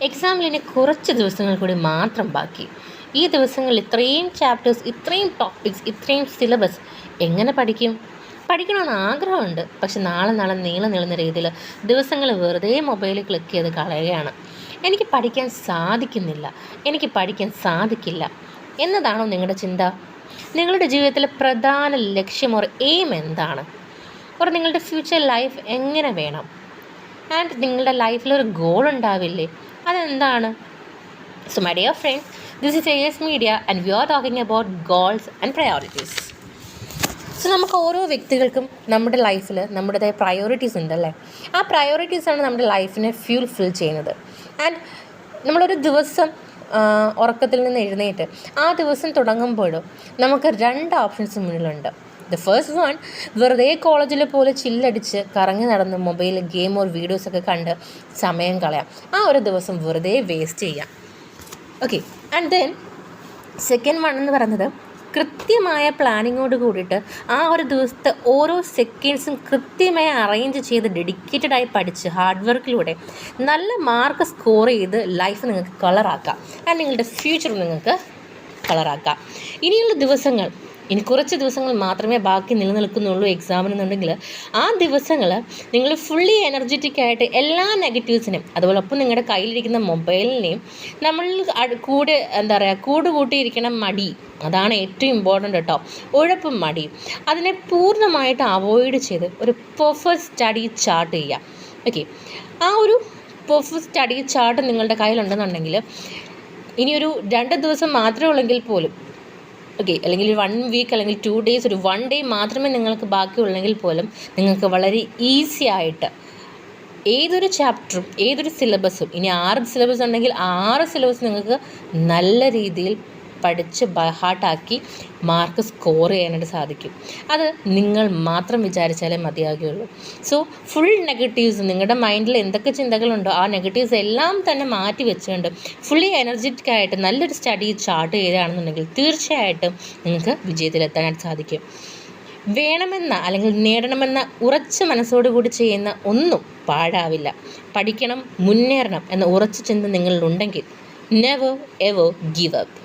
എക്സാമിൽ ഇനി കുറച്ച് ദിവസങ്ങൾ കൂടി മാത്രം ബാക്കി. ഈ ദിവസങ്ങളിൽ ഇത്രയും ചാപ്റ്റേഴ്സ്, ഇത്രയും ടോപ്പിക്സ്, ഇത്രയും സിലബസ് എങ്ങനെ പഠിക്കും? പഠിക്കണമെന്ന് ആഗ്രഹമുണ്ട്. പക്ഷെ നാളെ നീളുന്ന രീതിയിൽ ദിവസങ്ങൾ വെറുതെ മൊബൈലിൽ ക്ലിക്ക് ചെയ്ത് കളയുകയാണ്. എനിക്ക് പഠിക്കാൻ സാധിക്കുന്നില്ല, എനിക്ക് പഠിക്കാൻ സാധിക്കില്ല എന്നതാണോ നിങ്ങളുടെ ചിന്ത? നിങ്ങളുടെ ജീവിതത്തിലെ പ്രധാന ലക്ഷ്യം ഒരു എയിം എന്താണ്? ഒരു നിങ്ങളുടെ ഫ്യൂച്ചർ ലൈഫ് എങ്ങനെ വേണം? ആൻഡ് നിങ്ങളുടെ ലൈഫിലൊരു ഗോൾ ഉണ്ടാവില്ലേ? അതെന്താണ്? So my dear friends, this is AS media and we are talking about goals and priorities. So നമുക്ക് ഓരോ വ്യക്തികൾക്കും നമ്മുടെ ലൈഫിൽ നമ്മുടേതായ പ്രയോറിറ്റീസ് ഉണ്ടല്ലേ. ആ പ്രയോറിറ്റീസാണ് നമ്മുടെ ലൈഫിനെ ഫിൽ ചെയ്യുന്നത്. ആൻഡ് നമ്മളൊരു ദിവസം ഉറക്കത്തിൽ നിന്ന് എഴുന്നേറ്റ് ആ ദിവസം തുടങ്ങുമ്പോഴും നമുക്ക് 2 ഓപ്ഷൻസ് മുന്നിലുണ്ട്. ദ ഫസ്റ്റ് വൺ, വെറുതെ കോളേജിൽ പോലെ ചില്ലടിച്ച് കറങ്ങി നടന്ന് മൊബൈൽ ഗെയിം ഓർ വീഡിയോസൊക്കെ കണ്ട് സമയം കളയാം. ആ ഒരു ദിവസം വെറുതെ വേസ്റ്റ് ചെയ്യാം. Okay. And then second one എന്ന് പറയുന്നത്, കൃത്യമായ പ്ലാനിങ്ങോട് കൂടിയിട്ട് ആ ഒരു ദിവസത്തെ ഓരോ സെക്കൻഡ്സും കൃത്യമായി അറേഞ്ച് ചെയ്ത് ഡെഡിക്കേറ്റഡായി പഠിച്ച് ഹാർഡ് വർക്കിലൂടെ നല്ല മാർക്ക് സ്കോർ ചെയ്ത് ലൈഫ് നിങ്ങൾക്ക് കളറാക്കാം. ആൻഡ് നിങ്ങളുടെ ഫ്യൂച്ചർ നിങ്ങൾക്ക് കളറാക്കാം. ഇനിയുള്ള ദിവസങ്ങൾ, ഇനി കുറച്ച് ദിവസങ്ങൾ മാത്രമേ ബാക്കി നിലനിൽക്കുന്നുള്ളൂ എക്സാമിനെന്നുണ്ടെങ്കിൽ ആ ദിവസങ്ങൾ നിങ്ങൾ ഫുള്ളി എനർജറ്റിക് ആയിട്ട് എല്ലാ നെഗറ്റീവ്സിനെയും അതുപോലെ ഒപ്പം നിങ്ങളുടെ കയ്യിലിരിക്കുന്ന മൊബൈലിനെയും നമ്മൾ കൂട്ടുകൂട്ടിയിരിക്കണം മടി, അതാണ് ഏറ്റവും ഇമ്പോർട്ടൻ്റ് കേട്ടോ. ഉഴപ്പും മടിയും അതിനെ പൂർണ്ണമായിട്ട് അവോയ്ഡ് ചെയ്ത് ഒരു പെർഫെക്റ്റ് സ്റ്റഡി ചാർട്ട് ചെയ്യുക. ഓക്കെ. ആ ഒരു പെർഫെക്റ്റ് സ്റ്റഡി ചാർട്ട് നിങ്ങളുടെ കയ്യിലുണ്ടെന്നുണ്ടെങ്കിൽ ഇനിയൊരു 2 ദിവസം മാത്രമേ ഉള്ളെങ്കിൽ പോലും, ഓക്കെ, അല്ലെങ്കിൽ 1 വീക്ക് അല്ലെങ്കിൽ 2 ഡേയ്സ്, ഒരു 1 ഡേ മാത്രമേ നിങ്ങൾക്ക് ബാക്കിയുള്ളെങ്കിൽ പോലും നിങ്ങൾക്ക് വളരെ ഈസി ആയിട്ട് ഏതൊരു ചാപ്റ്ററും ഏതൊരു സിലബസും, ഇനി 6 സിലബസ് ഉണ്ടെങ്കിൽ 6 സിലബസ് നിങ്ങൾക്ക് നല്ല രീതിയിൽ പഠിച്ച് ബൈഹാർട്ടാക്കി മാർക്ക് സ്കോർ ചെയ്യാനായിട്ട് സാധിക്കും. അത് നിങ്ങൾ മാത്രം വിചാരിച്ചാലേ മതിയാകുകയുള്ളൂ. സോ ഫുൾ നെഗറ്റീവ്സ്, നിങ്ങളുടെ മൈൻഡിൽ എന്തൊക്കെ ചിന്തകളുണ്ടോ ആ നെഗറ്റീവ്സ് എല്ലാം തന്നെ മാറ്റി വെച്ചുകൊണ്ട് ഫുള്ളി എനർജറ്റിക് ആയിട്ട് നല്ലൊരു സ്റ്റഡി ചാർട്ട് ചെയ്യുകയാണെന്നുണ്ടെങ്കിൽ തീർച്ചയായിട്ടും നിങ്ങൾക്ക് വിജയത്തിലെത്താനായിട്ട് സാധിക്കും. വേണമെന്ന അല്ലെങ്കിൽ നേടണമെന്ന ഉറച്ച മനസ്സോടുകൂടി ചെയ്യുന്ന ഒന്നും പാഴാവില്ല. പഠിക്കണം, മുന്നേറണം എന്ന ഉറച്ച ചിന്ത നിങ്ങളിലുണ്ടെങ്കിൽ നെവർ എവർ ഗിവ് അപ്പ്.